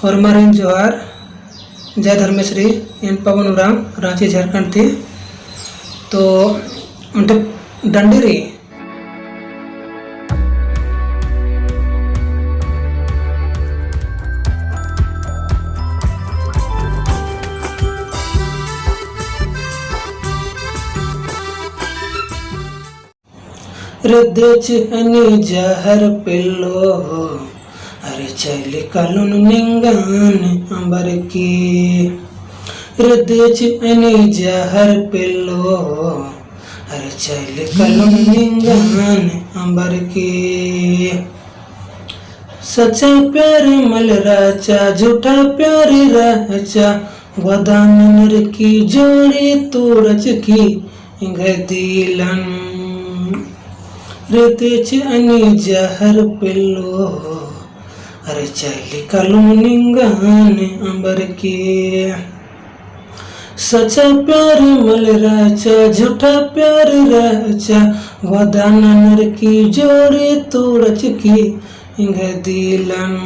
हरमारिन जोहार जय धर्मेश्वरी एन पवन उराम रांची झारखंड थी तो उनटे डंडीरी रद्देच अनि जहर पिल्लो अरे चैली कलुन निंगन अंबर की रद्देच अनि जहर पिल्लो अरे चैली कलुन निंगन अंबर की सच्चा प्यार मल राचा झूठा प्यार राचा वदानर की जोड़ी तोड़च की गदीलन रद्देच अनि जहर पिल्लो अरे चैली कलुन निंगन अंबर की सच्चा प्यार मल राचा झूठा प्यार राचा वदानर की जोड़ी तोड़च की गदीलन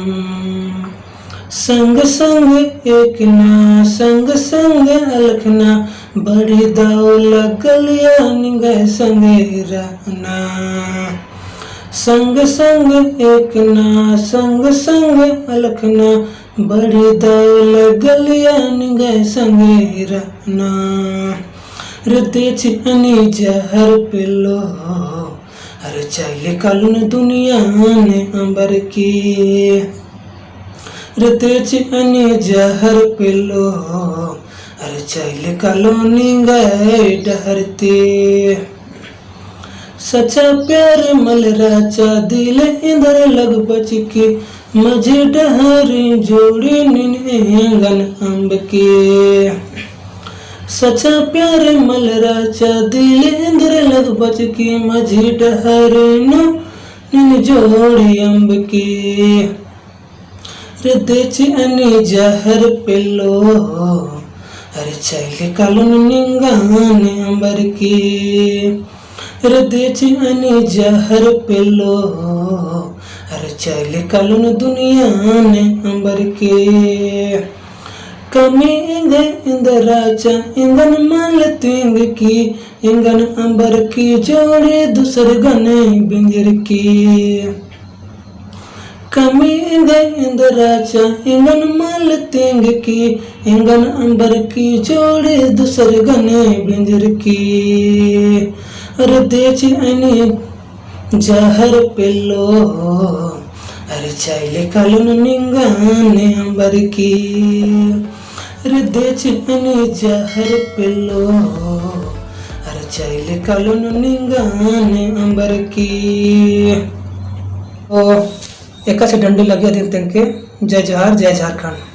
संग संग एक ना संग संग अलखना बड़ी दौल गलिया निग संगे रहना संग संग एक ना संग संग अलखना बड़ी दौल गलिया निग संगे रहना रद्देच अनि जहर पिल्लो अरे चैली कलुन दुनिया ने अंबर की रद्देच अनि जहर पिल्लो अरे चैली कलुन गए डहरती सच्चा प्यार मल राचा दिल इंदर लग बच की मझे डहरी जोड़ी निगन अंब की सच्चा प्यार मल राचा दिल इंदर लग बच की मझे डहरी निन जोड़ी अंब की रद्देच अनि जहर पिल्लो अरे चैली कलुन निंगन अंबर की रद्देच अनि जहर पिल्लो अरे चैली कलुन दुनिया ने अंबर के कमी इंग इंदराचा इंगन माल तिंग की इंगन अंबर की जोड़े दूसर गने बिंजर की कमी इंग इंदराचा इंगन माल तिंग की इंगन अंबर की जोड़े दूसर गने बिंजर की रद्देच अनि जहर पिल्लो अरे चैली कलुन निंगन अंबर की रद्देच अनि जहर पिल्लो अरे चैली कलुन निंगन अंबर की ओ एक से डंडी लगे दिन तक के जय जोहार जय झारखंड।